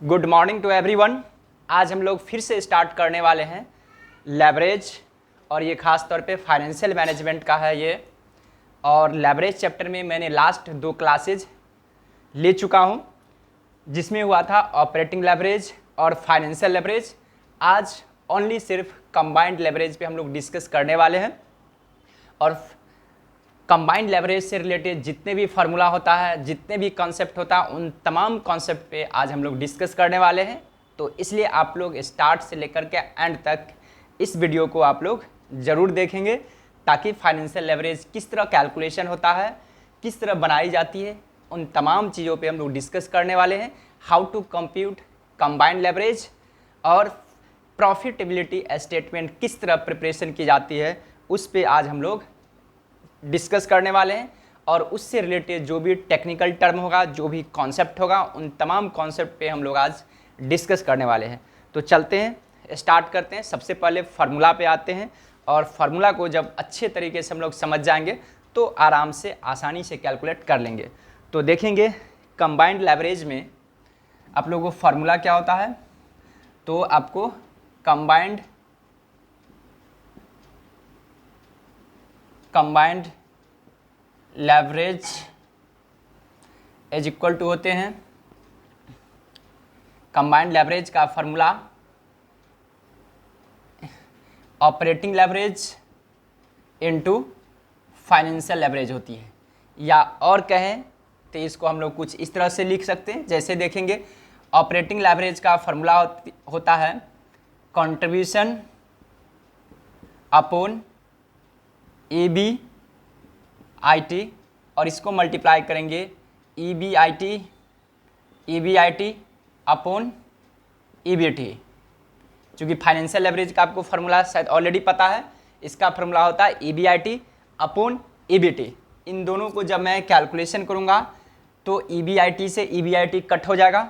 Good morning to everyone. आज हम लोग फिर से स्टार्ट करने वाले हैं लेवरेज, और ये खास तौर पे फाइनेंशियल मैनेजमेंट का है ये। और लेवरेज चैप्टर में मैंने लास्ट 2 क्लासेज ले चुका हूँ, जिसमें हुआ था ऑपरेटिंग लेवरेज और फाइनेंशियल लेवरेज। आज ओनली सिर्फ कंबाइंड लेवरेज पे हम लोग डिस्कस करने वाले हैं। और कंबाइंड लेवरेज से रिलेटेड जितने भी फार्मूला होता है, जितने भी कॉन्सेप्ट होता है, उन तमाम कॉन्सेप्ट पे आज हम लोग डिस्कस करने वाले हैं। तो इसलिए आप लोग स्टार्ट से लेकर के एंड तक इस वीडियो को आप लोग ज़रूर देखेंगे, ताकि फाइनेंशियल लेवरेज किस तरह कैलकुलेशन होता है, किस तरह बनाई जाती है, उन तमाम चीज़ों पे हम लोग डिस्कस करने वाले हैं। How to compute combined leverage और प्रॉफिटेबिलिटी स्टेटमेंट किस तरह प्रिपरेशन की जाती है, उस पे आज हम लोग डिस्कस करने वाले हैं। और उससे रिलेटेड जो भी टेक्निकल टर्म होगा, जो भी कॉन्सेप्ट होगा, उन तमाम कॉन्सेप्ट पे हम लोग आज डिस्कस करने वाले हैं। तो चलते हैं, स्टार्ट करते हैं। सबसे पहले फार्मूला पे आते हैं, और फार्मूला को जब अच्छे तरीके से हम लोग समझ जाएंगे तो आराम से आसानी से कैलकुलेट कर लेंगे। तो देखेंगे कंबाइंड लेवरेज में आप लोगों को फार्मूला क्या होता है। तो आपको combined leverage is equal to होते हैं, कंबाइंड लेवरेज का formula operating leverage into financial leverage होती है। या और कहें तो इसको हम लोग कुछ इस तरह से लिख सकते हैं। जैसे देखेंगे ऑपरेटिंग लेवरेज का फार्मूला होता है कंट्रीब्यूशन अपॉन EBIT, और इसको मल्टीप्लाई करेंगे EBIT अपॉन EBT। चूँकि फाइनेंशियल लेवरेज का आपको फार्मूला शायद ऑलरेडी पता है, इसका फार्मूला होता है EBIT अपॉन EBT। इन दोनों को जब मैं कैलकुलेशन करूँगा तो EBIT से EBIT कट हो जाएगा,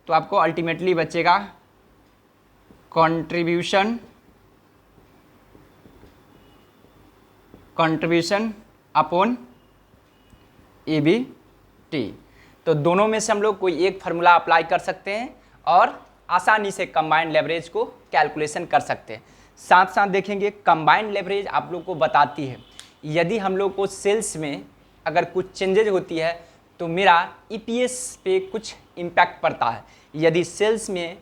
तो आपको अल्टीमेटली बचेगा कंट्रीब्यूशन अपॉन EBT। तो दोनों में से हम लोग कोई एक फार्मूला अप्लाई कर सकते हैं और आसानी से कंबाइंड लेवरेज को कैलकुलेशन कर सकते हैं। साथ साथ देखेंगे कंबाइंड लेवरेज आप लोग को बताती है यदि हम लोग को सेल्स में अगर कुछ चेंजेज होती है तो मेरा EPS पे कुछ इम्पैक्ट पड़ता है। यदि सेल्स में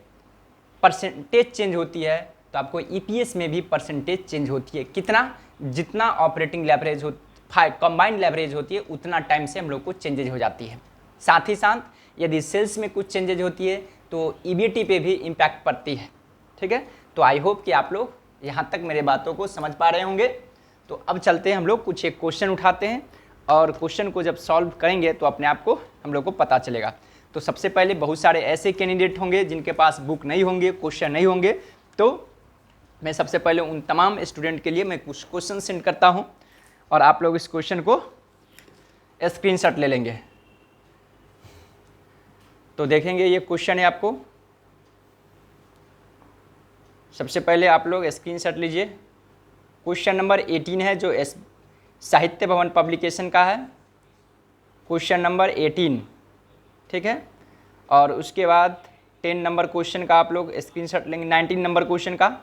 परसेंटेज चेंज होती है तो आपको EPS में भी परसेंटेज चेंज होती है। कितना? जितना ऑपरेटिंग लेवरेज कंबाइंड लेवरेज होती है उतना टाइम से हम लोग को चेंजेज हो जाती है। साथ ही साथ यदि सेल्स में कुछ चेंजेज होती है तो EBT पे भी इम्पैक्ट पड़ती है। ठीक है, तो आई होप कि आप लोग यहाँ तक मेरे बातों को समझ पा रहे होंगे। तो अब चलते हैं, हम लोग कुछ एक क्वेश्चन उठाते हैं, और क्वेश्चन को जब सॉल्व करेंगे तो अपने आप को हम लोग को पता चलेगा। तो सबसे पहले बहुत सारे ऐसे कैंडिडेट होंगे जिनके पास बुक नहीं होंगे, क्वेश्चन नहीं होंगे, तो मैं सबसे पहले उन तमाम स्टूडेंट के लिए मैं कुछ क्वेश्चन सेंड करता हूं, और आप लोग इस क्वेश्चन को स्क्रीनशॉट ले लेंगे। तो देखेंगे ये क्वेश्चन है आपको। सबसे पहले आप लोग स्क्रीनशॉट लीजिए। क्वेश्चन नंबर 18 है, जो साहित्य भवन पब्लिकेशन का है। क्वेश्चन नंबर 18, ठीक है। और उसके बाद 10 नंबर क्वेश्चन का आप लोग स्क्रीनशॉट लेंगे, 19 नंबर क्वेश्चन का।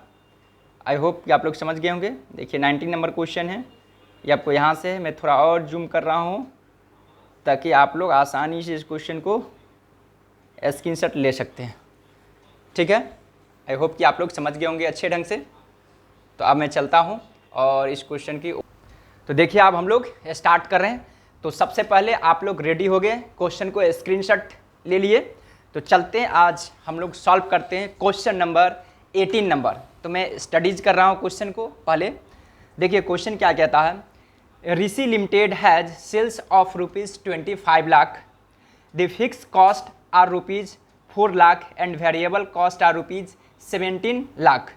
आई होप कि आप लोग समझ गए होंगे। देखिए 19 नंबर क्वेश्चन है, ये आपको यहाँ से मैं थोड़ा और जूम कर रहा हूँ ताकि आप लोग आसानी से इस क्वेश्चन को स्क्रीनशॉट ले सकते हैं। ठीक है, आई होप कि आप लोग समझ गए होंगे अच्छे ढंग से। तो अब मैं चलता हूँ और इस क्वेश्चन की, तो देखिए अब हम लोग स्टार्ट कर रहे हैं। तो सबसे पहले आप लोग रेडी हो गए, क्वेश्चन को स्क्रीनशॉट ले लिए। तो चलते हैं, आज हम लोग सॉल्व करते हैं क्वेश्चन नंबर 18 नंबर। तो मैं स्टडीज कर रहा हूँ क्वेश्चन को पहले। देखिए क्वेश्चन क्या कहता है। Rishi limited has sales of ₹25 lakh, the fix cost are ₹4 lakh and variable cost are ₹17 lakh.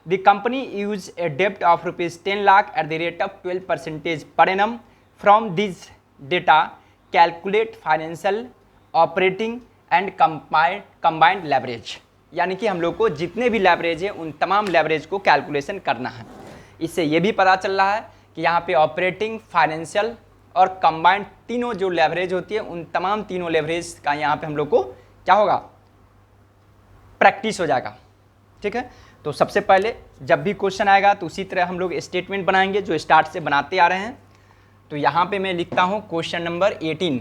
The company use a डेप्ट of ₹10 lakh at the rate of 12% per annum. From this data calculate financial, operating and combined leverage. यानी कि हम लोग को जितने भी leverage है उन तमाम लेवरेज को कैलकुलेशन करना है। इससे ये भी पता चल रहा है कि यहाँ पे ऑपरेटिंग, फाइनेंशियल और कंबाइंड तीनों जो लेवरेज होती है उन तमाम तीनों लेवरेज का यहाँ पे हम लोग को क्या होगा, प्रैक्टिस हो जाएगा। ठीक है, तो सबसे पहले जब भी क्वेश्चन आएगा तो उसी तरह हम लोग स्टेटमेंट बनाएंगे जो स्टार्ट से बनाते आ रहे हैं। तो यहाँ पे मैं लिखता हूँ क्वेश्चन नंबर 18।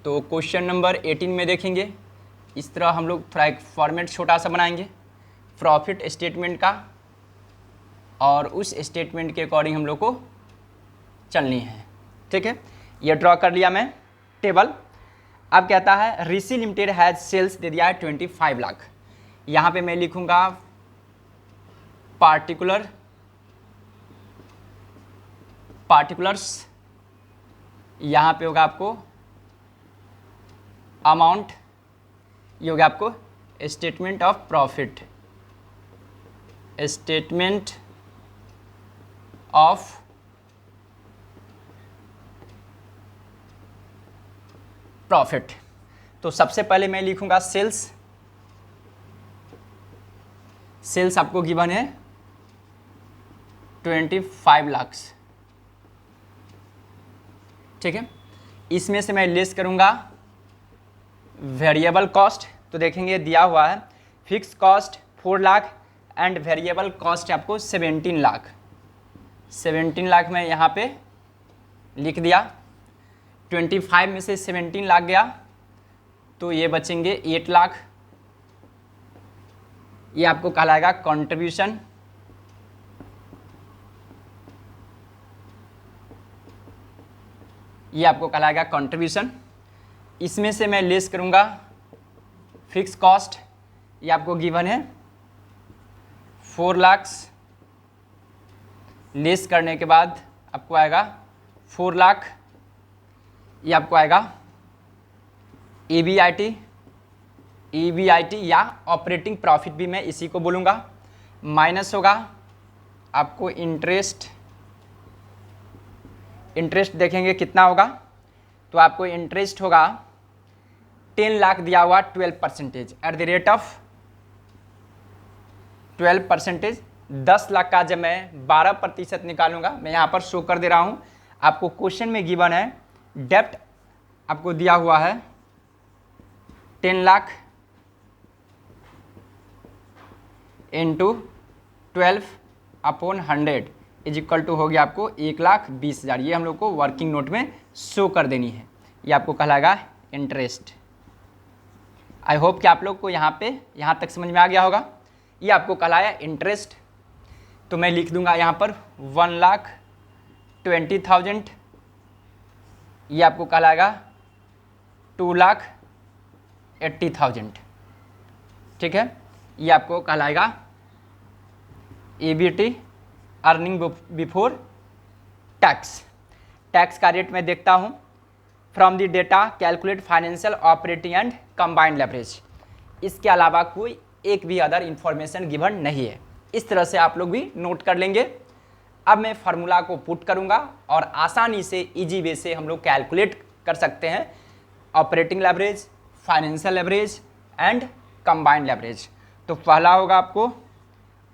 तो क्वेश्चन नंबर 18 में देखेंगे इस तरह हम लोग थोड़ा एक फॉर्मेट छोटा सा बनाएंगे प्रॉफिट स्टेटमेंट का, और उस स्टेटमेंट के अकॉर्डिंग हम लोग को चलनी है। ठीक है, ये ड्रॉ कर लिया मैं टेबल। अब कहता है ऋषि लिमिटेड हैज सेल्स दे दिया है 25 लाख। यहाँ पे मैं लिखूंगा पार्टिकुलर्स, यहाँ पे होगा आपको अमाउंट, ये होगा आपको statement of profit, statement of profit. तो सबसे पहले मैं लिखूंगा सेल्स। सेल्स आपको गिवन है 25 लाख। ठीक है, इसमें से मैं लेस करूंगा वेरिएबल कॉस्ट। तो देखेंगे दिया हुआ है fix cost 4 lakh and variable cost आपको 17 लाख। 17 लाख में यहाँ पे लिख दिया। 25 में से 17 लाख गया तो ये बचेंगे 8 लाख। ये आपको कहलाएगा कंट्रीब्यूशन। ये आपको कहलाएगा कंट्रीब्यूशन। इसमें से मैं लेस करूंगा फिक्स कॉस्ट, ये आपको गिवन है 4 लाख। लेस करने के बाद आपको आएगा 4 लाख। ये आपको आएगा EBIT या ऑपरेटिंग प्रॉफिट भी मैं इसी को बोलूँगा। माइनस होगा आपको इंटरेस्ट देखेंगे कितना होगा। तो आपको इंटरेस्ट होगा 10 लाख दिया हुआ 12% eight the rate of 12%। 10 lakh का जब मैं 12% निकालूंगा, मैं यहाँ पर शो कर दे रहा हूँ आपको। क्वेश्चन में गिवन है डेप्ट आपको दिया हुआ है 10 lakh into 12/100 is equal to हो गया आपको 1,20,000। ये हम लोग को वर्किंग नोट में शो कर देनी है। ये आपको कहलाएगा इंटरेस्ट। आई होप कि आप लोग को यहाँ तक समझ में आ गया होगा। ये आपको कहलाया इंटरेस्ट। तो मैं लिख दूंगा यहाँ पर 1,20,000। ये आपको कहलाएगा 2,80,000। ठीक है, ये आपको कहलाएगा EBT earning before tax. Tax का रेट मैं देखता हूँ from the data calculate financial operating and combined leverage. इसके अलावा कोई एक भी अदर इंफॉर्मेशन गिवन नहीं है। इस तरह से आप लोग भी नोट कर लेंगे। अब मैं फार्मूला को पुट करूंगा और आसानी से इजी वे से हम लोग कैलकुलेट कर सकते हैं operating leverage, financial leverage and combined leverage. तो पहला होगा आपको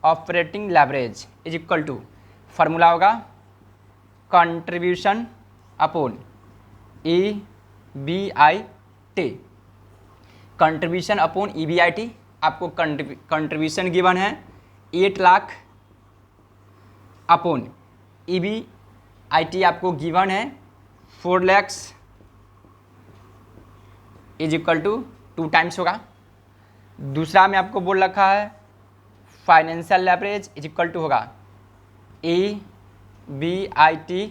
operating leverage is equal to, formula होगा contribution upon EBIT। Contribution upon EBIT, आपको कंट्रीब्यूशन गिवन है 8 लाख अपॉन EBIT आपको गिवन है 4 lakh is equal to 2 times होगा। दूसरा में आपको बोल रखा है financial leverage is equal to होगा EBIT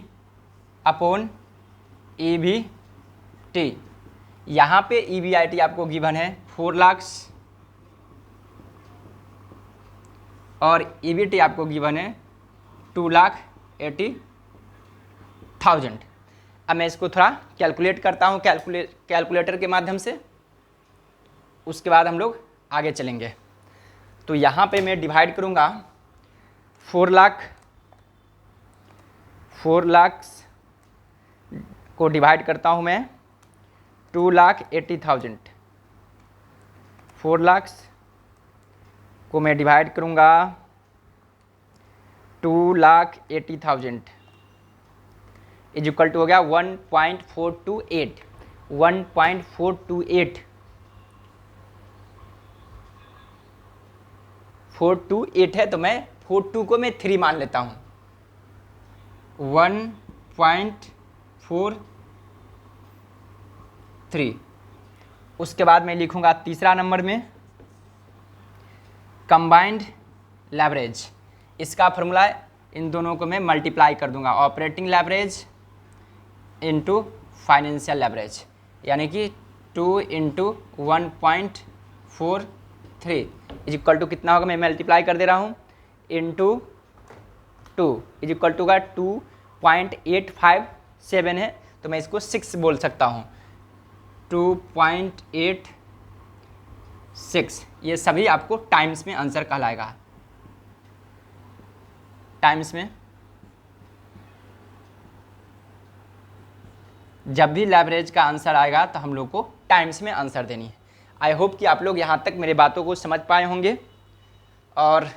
अपॉन EBT। यहाँ पे EBIT आपको गिवन है 4 लाख और EBT आपको गिवन है 2,80,000। अब मैं इसको थोड़ा कैलकुलेट करता हूँ कैलकुलेटर के माध्यम से, उसके बाद हम लोग आगे चलेंगे। तो यहाँ पे मैं डिवाइड करूँगा 4 लाख को डिवाइड करता हूँ मैं 2,80,000। 4 लाख को मैं डिवाइड करूँगा 2,80,000 इज इक्वल टू हो गया 1.428। 428 है तो मैं 42 को मैं 3 मान लेता हूँ। 1.43। उसके बाद मैं लिखूँगा तीसरा नंबर में कंबाइंड लेवरेज। इसका फॉर्मूला इन दोनों को मैं मल्टीप्लाई कर दूंगा, operating leverage into financial leverage, यानी कि 2 इंटू 1.43 इज इक्वल टू कितना होगा, मैं मल्टीप्लाई कर दे रहा हूँ, इंटू 2 इज इक्वल टू का 2.857 है तो मैं इसको 6 बोल सकता हूँ। 2.86 ये सभी आपको टाइम्स में आंसर कहलाएगा। टाइम्स में जब भी लेवरेज का आंसर आएगा तो हम लोग को टाइम्स में आंसर देनी है। आई होप कि आप लोग यहाँ तक मेरे बातों को समझ पाए होंगे और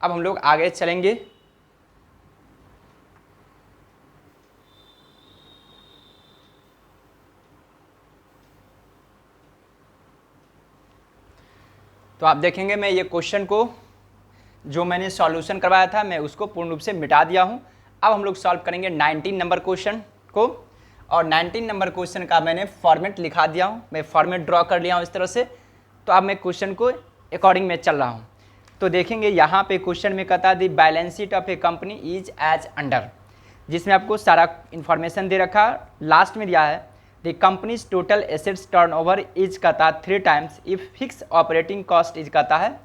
अब हम लोग आगे चलेंगे। तो आप देखेंगे मैं ये क्वेश्चन को जो मैंने सॉल्यूशन करवाया था मैं उसको पूर्ण रूप से मिटा दिया हूँ। अब हम लोग सॉल्व करेंगे 19 नंबर क्वेश्चन को, और 19 नंबर क्वेश्चन का मैंने फॉर्मेट लिखा दिया हूँ, मैं फॉर्मेट ड्रॉ कर लिया हूँ इस तरह से। तो अब मैं क्वेश्चन को अकॉर्डिंग में चल रहा हूँ। तो देखेंगे यहाँ पे क्वेश्चन में कहता है the balance sheet of a company is as under, जिसमें आपको सारा इन्फॉर्मेशन दे रखा। लास्ट में दिया है the companies total assets turnover is कहता है 3 times if fix operating cost is कहता है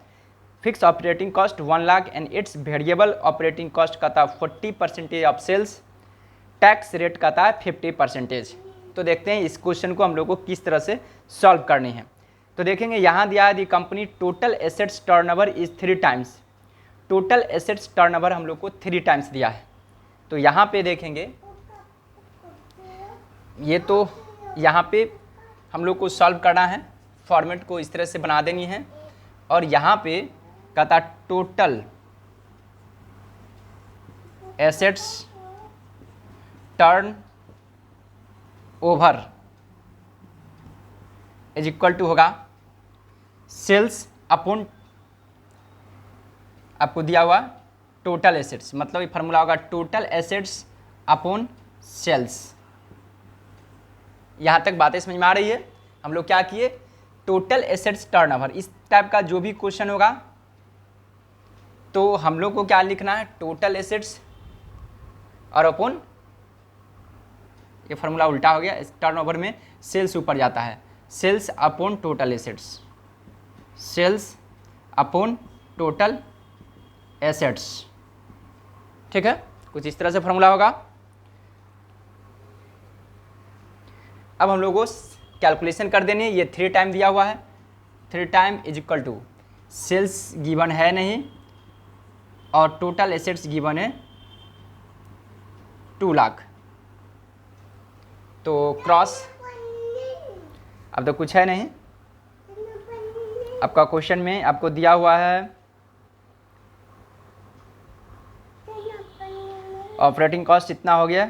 fix operating cost 1 lakh and it's variable operating cost कहता है 40% ऑफ सेल्स, टैक्स रेट कहता है 50%। तो देखते हैं इस क्वेश्चन को हम लोग को किस तरह से सॉल्व करनी है। तो देखेंगे यहाँ दिया है the company total assets turnover is 3 times. Total assets turnover हम लोग को 3 टाइम्स दिया है। तो यहाँ पे देखेंगे ये तो यहाँ पे हम लोग को सॉल्व करना है, फॉर्मेट को इस तरह से बना देनी है। और यहाँ पे कहता total assets turnover is equal to होगा सेल्स अपॉन आपको दिया हुआ टोटल एसेट्स, मतलब ये फार्मूला होगा टोटल एसेट्स अपॉन सेल्स। यहाँ तक बातें समझ में आ रही है। हम लोग क्या किए, टोटल एसेट्स टर्नओवर, इस टाइप का जो भी क्वेश्चन होगा तो हम लोग को क्या लिखना है, टोटल एसेट्स और अपॉन, ये फार्मूला उल्टा हो गया, इस टर्नओवर में सेल्स ऊपर जाता है, sales upon total assets, sales upon total assets. ठीक है, कुछ इस तरह से फार्मूला होगा। अब हम लोग को कैलकुलेशन कर देनी है। ये 3 टाइम दिया हुआ है, 3 time is equal to sales given है नहीं और टोटल एसेट्स गिवन है 2 लाख। तो क्रॉस, अब तो कुछ है नहीं, आपका क्वेश्चन में आपको दिया हुआ है ऑपरेटिंग कॉस्ट इतना हो गया।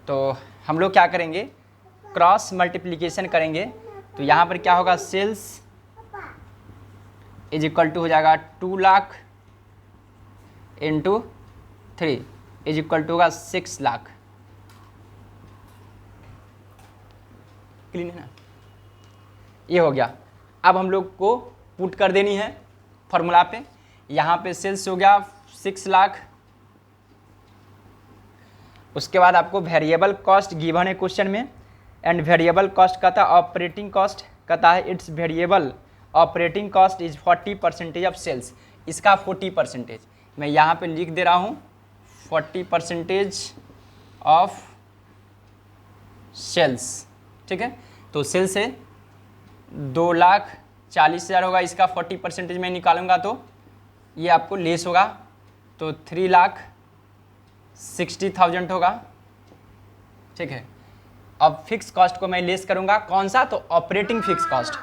तो हम लोग क्या करेंगे, क्रॉस मल्टीप्लिकेशन करेंगे। तो यहाँ पर क्या होगा, सेल्स इज इक्वल टू हो जाएगा 2 lakh into 3 is equal to होगा 6 लाख। क्लीन है ना, ये हो गया। अब हम लोग को पुट कर देनी है फॉर्मूला पे। यहाँ पे सेल्स हो गया 6 लाख, उसके बाद आपको वेरिएबल कॉस्ट गिवन है क्वेश्चन में, एंड वेरिएबल कॉस्ट कहता है ऑपरेटिंग कॉस्ट कहता है it's variable operating cost is 40% of sales. इसका 40% मैं यहाँ पे लिख दे रहा हूँ, 40% ऑफ सेल्स। ठीक है, तो सेल्स है 2,40,000 होगा, इसका 40% मैं निकालूंगा तो ये आपको लेस होगा, तो 3,60,000 होगा। ठीक है, अब फिक्स कॉस्ट को मैं लेस करूंगा, कौन सा, तो ऑपरेटिंग फिक्स कॉस्ट।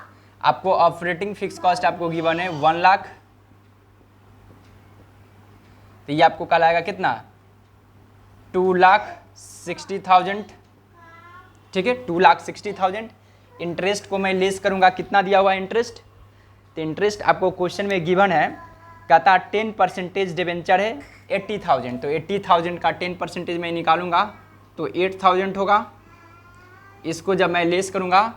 आपको ऑपरेटिंग फिक्स कॉस्ट आपको गिवन है 1 लाख, तो ये आपको कल आएगा कितना, 2,60,000। ठीक है, 2,60,000। इंटरेस्ट को मैं लेस करूंगा, कितना दिया हुआ इंटरेस्ट, तो इंटरेस्ट आपको क्वेश्चन में गिवन है, कहता 10% डिबेंचर है 80,000, तो 80,000 का 10% मैं निकालूंगा तो 8,000 होगा। इसको जब मैं लेस करूंगा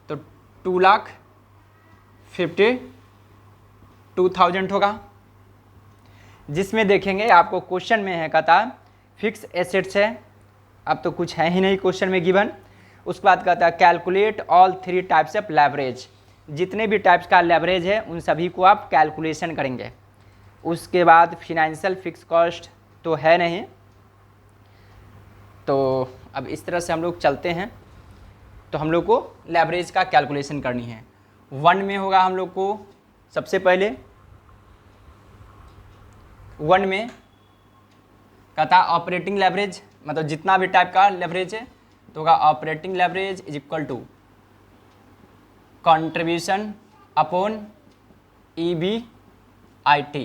तो 2,52,000 होगा। जिसमें देखेंगे आपको क्वेश्चन में है, कहता फिक्स एसेट्स है, अब तो कुछ है ही नहीं क्वेश्चन में गिवन। उसके बाद कहता है calculate all 3 types of leverage, जितने भी टाइप्स का लेवरेज है उन सभी को आप कैलकुलेशन करेंगे। उसके बाद फिनेंशियल फिक्स कॉस्ट तो है नहीं, तो अब इस तरह से हम लोग चलते हैं। तो हम लोग को लेवरेज का कैलकुलेशन करनी है। 1 में होगा हम लोग को सबसे पहले 1 में कहता ऑपरेटिंग लेवरेज, मतलब जितना भी टाइप का लेवरेज है तो होगा operating leverage is equal to contribution upon EBIT।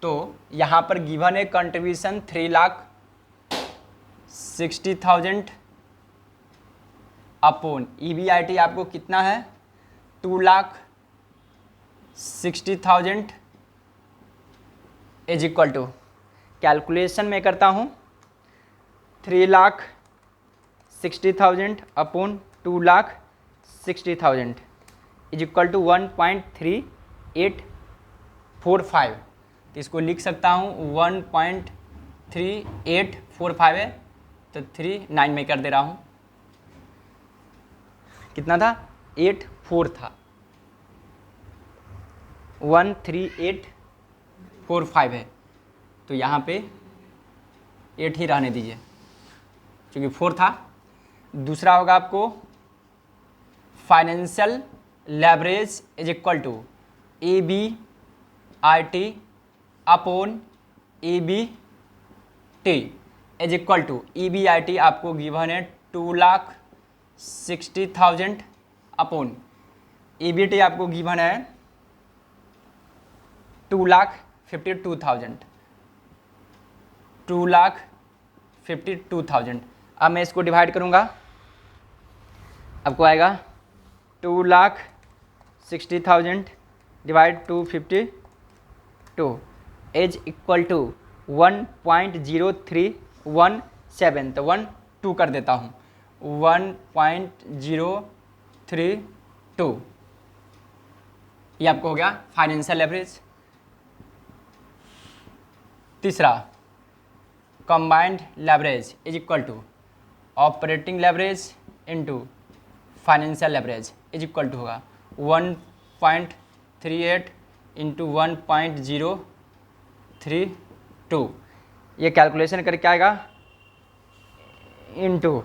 तो यहाँ पर गिवन है कंट्रीब्यूशन 3,60,000 अपॉन EBIT आपको कितना है 2,60,000 इज इक्वल टू, कैलकुलेशन में करता हूँ 3,60,000 अपॉन 2,60,000 इज इक्वल टू 1.3845। तो इसको लिख सकता हूँ 1.3845 है, तो 39 में कर दे रहा हूँ। कितना था 84 था, 13845 है, तो यहाँ पे 8 ही रहने दीजिए क्योंकि 4 था। दूसरा होगा आपको financial leverage is equal to EBIT upon EBT is equal to EBIT आपको गिवन है 2,60,000 अपॉन EBT आपको गिवन है 2,52,000। 2,52,000। अब मैं इसको डिवाइड करूंगा, आपको आएगा 2,60,000 डिवाइड 252 इज इक्वल टू 1.0317। तो 1 2 कर देता हूँ 1.032, ये आपको हो गया फाइनेंशियल लेवरेज। तीसरा combined leverage is equal to operating leverage into financial leverage is equal to होगा 1.38 इंटू 1.032। ये कैलकुलेशन करके आएगा इंटू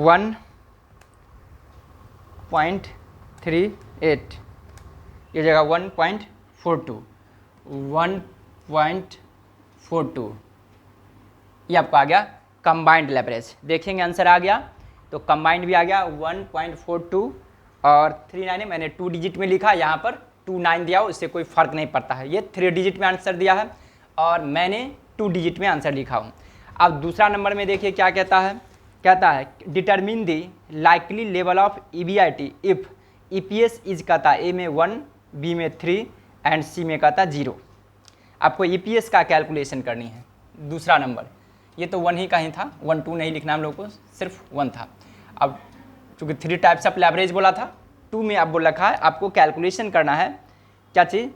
1.38, ये जगह 1.42, 1.42, ये आपको आ गया कंबाइंड लेवरेज। देखेंगे आंसर आ गया, तो कंबाइंड भी आ गया 1.42 और 39 मैंने 2 डिजिट में लिखा, यहाँ पर 29 दिया हो, इससे कोई फ़र्क नहीं पड़ता है। ये 3 डिजिट में आंसर दिया है और मैंने 2 डिजिट में आंसर लिखा हूँ। अब दूसरा नंबर में देखिए क्या कहता है, कहता है determine the likely level of EBIT if EPS is कहता है A में 1, B में 3 एंड C में कहता 0। आपको EPS का कैलकुलेशन करनी है। दूसरा नंबर ये तो 1 ही का ही था, 1 2 नहीं लिखना हम लोग को, सिर्फ 1 था। अब चूँकि 3 टाइप्स ऑफ लेवरेज बोला था, 2 में आप बोल रखा है आपको कैलकुलेशन करना है क्या चीज़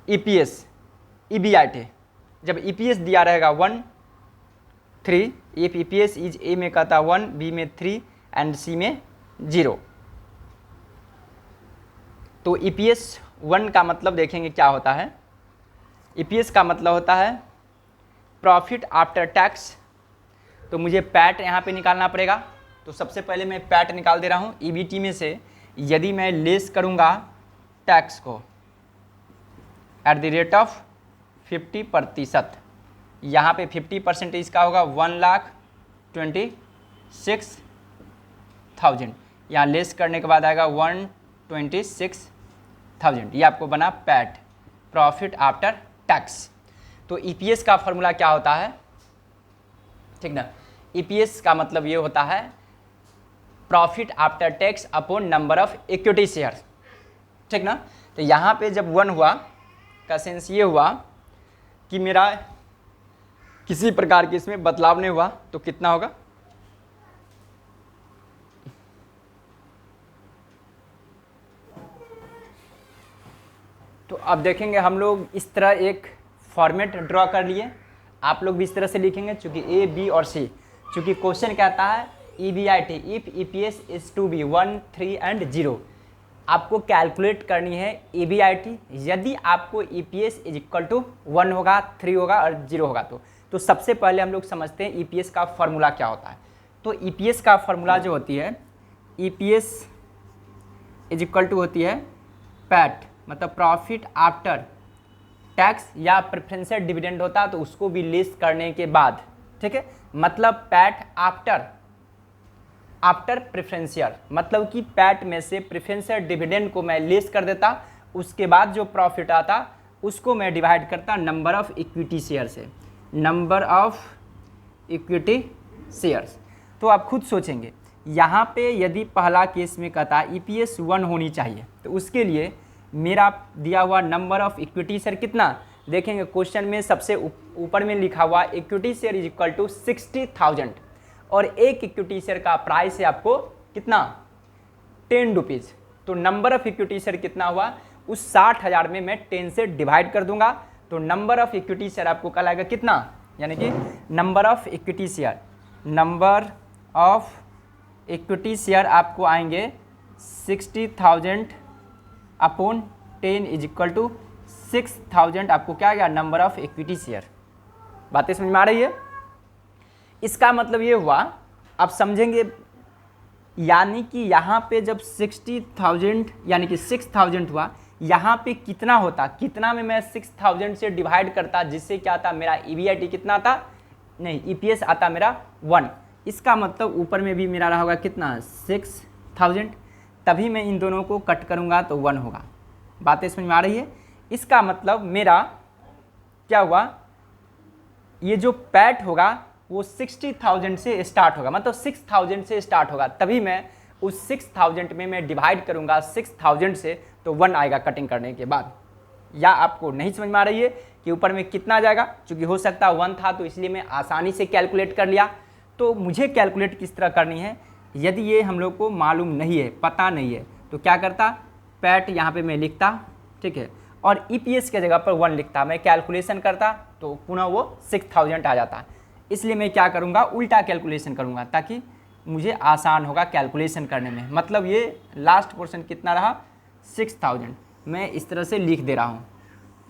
EPS EBIT। जब EPS दिया रहेगा 1 3, इफ EPS इज A में कहता 1, B में 3 एंड C में 0। तो EPS 1 का मतलब देखेंगे क्या होता है। EPS का मतलब होता है प्रॉफिट आफ्टर टैक्स। तो मुझे पैट यहाँ पे निकालना पड़ेगा, तो सबसे पहले मैं पैट निकाल दे रहा हूँ। EBT में से यदि मैं लेस करूँगा टैक्स को एट द रेट ऑफ 50%, यहाँ पे 50% इसका होगा 1,26,000, यहाँ लेस करने के बाद आएगा 126,000। ये आपको बना पैट, प्रॉफिट आफ्टर टैक्स। तो EPS का फॉर्मूला क्या होता है, ठीक ना। EPS का मतलब ये होता है profit after tax upon number of equity share, ठीक ना। तो यहाँ पे जब 1 हुआ का सेंस ये हुआ कि मेरा किसी प्रकार के इसमें बदलाव नहीं हुआ, तो कितना होगा, तो अब देखेंगे हम लोग इस तरह एक फॉर्मेट ड्रॉ कर लिए, आप लोग भी इस तरह से लिखेंगे, चूंकि ए बी और सी, चूंकि क्वेश्चन कहता है EBIT if EPS is to be 1, 3 and 0, आपको कैलकुलेट करनी है EBIT। यदि आपको EPS इज इक्वल टू 1 होगा, 3 होगा और 0 होगा, तो सबसे पहले हम लोग समझते हैं EPS का फॉर्मूला क्या होता है। तो EPS का फॉर्मूला जो होती है, EPS इज इक्वल टू होती है पैट, मतलब प्रॉफिट आफ्टर टैक्स, या प्रेफरेंशियल डिविडेंड होता तो उसको भी लेस करने के बाद, ठीक है, मतलब पैट आफ्टर प्रेफरेंशियल, मतलब कि पैट में से प्रेफरेंशियल डिविडेंड को मैं लेस कर देता, उसके बाद जो प्रॉफिट आता उसको मैं डिवाइड करता नंबर ऑफ इक्विटी शेयर से, नंबर ऑफ इक्विटी शेयर्स। तो आप खुद सोचेंगे, यहाँ पे यदि पहला केस में कहता EPS 1 होनी चाहिए, तो उसके लिए मेरा दिया हुआ नंबर ऑफ इक्विटी शेयर कितना, देखेंगे क्वेश्चन में सबसे ऊपर में लिखा हुआ equity share is equal to 60,000, और एक इक्विटी शेयर का प्राइस है आपको कितना, 10 रुपीज़। तो नंबर ऑफ इक्विटी शेयर कितना हुआ, उस 60,000 में मैं 10 से डिवाइड कर दूंगा, तो नंबर ऑफ इक्विटी शेयर आपको कहलाएगा कितना, यानी कि number of equity share, number of equity share आपको आएंगे 60,000 अपॉन 10 इज इक्वल टू 6,000, आपको क्या आ गया, नंबर ऑफ इक्विटी शेयर। बातें समझ में आ रही है। इसका मतलब ये हुआ, आप समझेंगे, यानी कि यहाँ पे जब 60,000 यानी कि 6,000 हुआ, यहाँ पे कितना होता, कितना में मैं 6,000 से डिवाइड करता, जिससे क्या आता, मेरा EBIT कितना आता, नहीं EPS आता मेरा 1। इसका मतलब ऊपर में भी मेरा रहा होगा कितना, 6,000, तभी मैं इन दोनों को कट करूँगा तो 1 होगा। बातें समझ में आ रही है। इसका मतलब मेरा क्या हुआ, ये जो पैट होगा वो 60,000 से स्टार्ट होगा, मतलब 6,000 से स्टार्ट होगा, तभी मैं उस 6,000 में मैं डिवाइड करूंगा 6,000 से, तो 1 आएगा कटिंग करने के बाद। या आपको नहीं समझ में आ रही है कि ऊपर में कितना जाएगा, क्योंकि हो सकता है 1 था, तो इसलिए मैं आसानी से कैलकुलेट कर लिया। तो मुझे कैलकुलेट किस तरह करनी है, यदि ये हम लोग को मालूम नहीं है, पता नहीं है, तो क्या करता, पैट यहाँ पे मैं लिखता, ठीक है, और EPS के जगह पर 1 लिखता, मैं कैलकुलेशन करता तो पुनः वो 6,000 आ जाता। इसलिए मैं क्या करूँगा, उल्टा कैलकुलेशन करूँगा, ताकि मुझे आसान होगा कैलकुलेशन करने में। मतलब ये लास्ट पोर्शन कितना रहा, 6,000, मैं इस तरह से लिख दे रहा हूँ,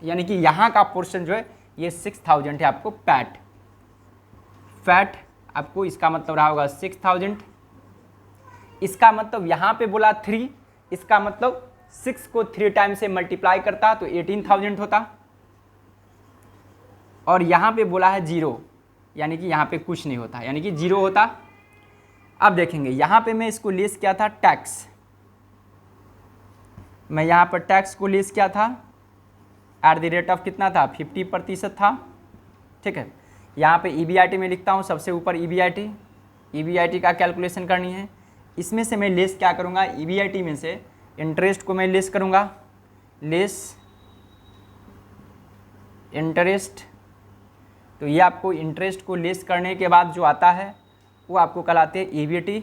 यानी कि यहाँ का पोर्शन जो है ये 6,000 है आपको पैट, फैट आपको इसका मतलब रहा होगा 6,000। इसका मतलब यहाँ पे बोला 3, इसका मतलब 6 को 3 टाइम से मल्टीप्लाई करता तो 18,000 होता, और यहाँ पे बोला है 0, यानी कि यहाँ पे कुछ नहीं होता, यानी कि 0 होता। अब देखेंगे यहाँ पे मैं इसको लेस किया था टैक्स, मैं यहाँ पर टैक्स को लेस किया था एट द रेट ऑफ कितना था, 50% था, ठीक है। यहाँ पे EBIT में लिखता हूँ, सबसे ऊपर EBIT का कैलकुलेशन करनी है। इसमें से मैं लेस क्या करूँगा, EBIT में से इंटरेस्ट को मैं लेस करूँगा, लेस इंटरेस्ट, तो ये आपको इंटरेस्ट को लेस करने के बाद जो आता है वो आपको कहलाते हैं EBT,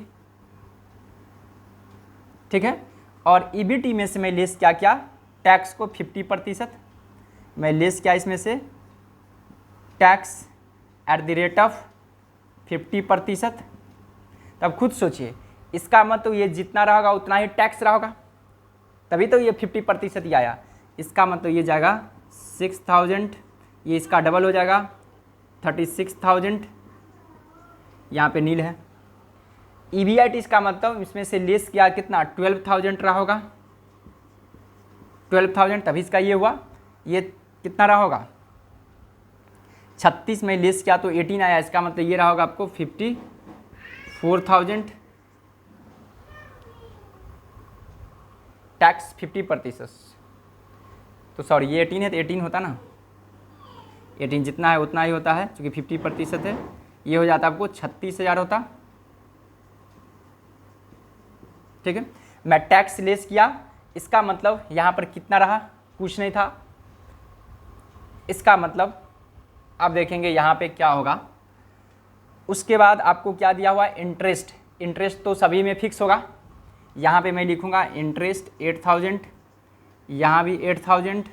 ठीक है। और EBT में से मैं लेस क्या किया, टैक्स को 50% मैं लेस किया, इसमें से tax at the rate of 50%। तब खुद सोचिए, इसका मतलब ये जितना रहेगा उतना ही टैक्स रहेगा, तभी तो ये 50% ही आया। इसका मतलब ये जाएगा 6,000, ये इसका डबल हो जाएगा 36,000, यहाँ पे नील है। EBIT इसका मतलब इसमें से लेस किया कितना, 12,000 रहा होगा, 12,000, तभी इसका ये हुआ, ये कितना रहा होगा, 36 में लेस किया तो 18 आया, इसका मतलब ये रहा होगा आपको 54,000, टैक्स 50%, तो सॉरी ये 18 है तो 18 होता ना, 18 जितना है उतना ही होता है, क्योंकि 50% है, ये हो जाता आपको 36,000 होता, ठीक है। मैं टैक्स लेस किया, इसका मतलब यहाँ पर कितना रहा, कुछ नहीं था। इसका मतलब आप देखेंगे यहाँ पे क्या होगा। उसके बाद आपको क्या दिया हुआ है, इंटरेस्ट। इंटरेस्ट तो सभी में फिक्स होगा। यहाँ पे मैं लिखूँगा इंटरेस्ट 8000, यहाँ भी 8000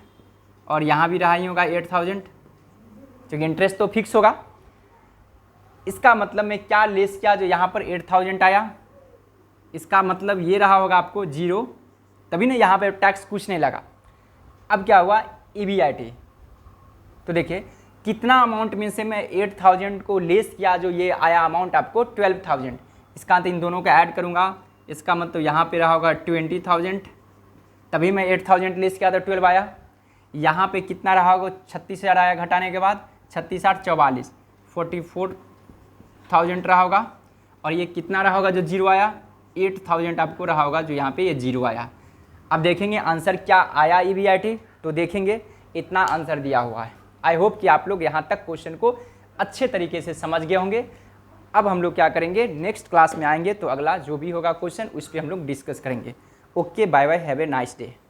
और यहाँ भी रहा ही होगा 8000, क्योंकि इंटरेस्ट तो फिक्स होगा। इसका मतलब मैं क्या लेस किया, जो यहाँ पर 8000 आया, इसका मतलब ये रहा होगा आपको 0, तभी ना यहाँ पे टैक्स कुछ नहीं लगा। अब क्या हुआ, EBIT। तो देखिए कितना अमाउंट में से मैं 8000 को लेस किया, जो ये आया अमाउंट आपको 12000। इसका अंत इन दोनों का ऐड करूँगा, इसका मतलब यहाँ पे रहा होगा 20000, तभी मैं 8000 लेस किया तो 12 आया। यहाँ पे कितना रहा होगा, 36000 आया घटाने के बाद, 36 8 44, 44000 रहा होगा। और ये कितना रहा होगा जो 0 आया, 8000 आपको रहा होगा जो यहाँ पे ये 0 आया। अब देखेंगे आंसर क्या आया EBIT, तो देखेंगे इतना आंसर दिया हुआ है। आई होप कि आप लोग यहाँ तक क्वेश्चन को अच्छे तरीके से समझ गए होंगे। अब हम लोग क्या करेंगे, नेक्स्ट क्लास में आएंगे तो अगला जो भी होगा क्वेश्चन उस पर हम लोग डिस्कस करेंगे। Okay, bye bye, have a nice day.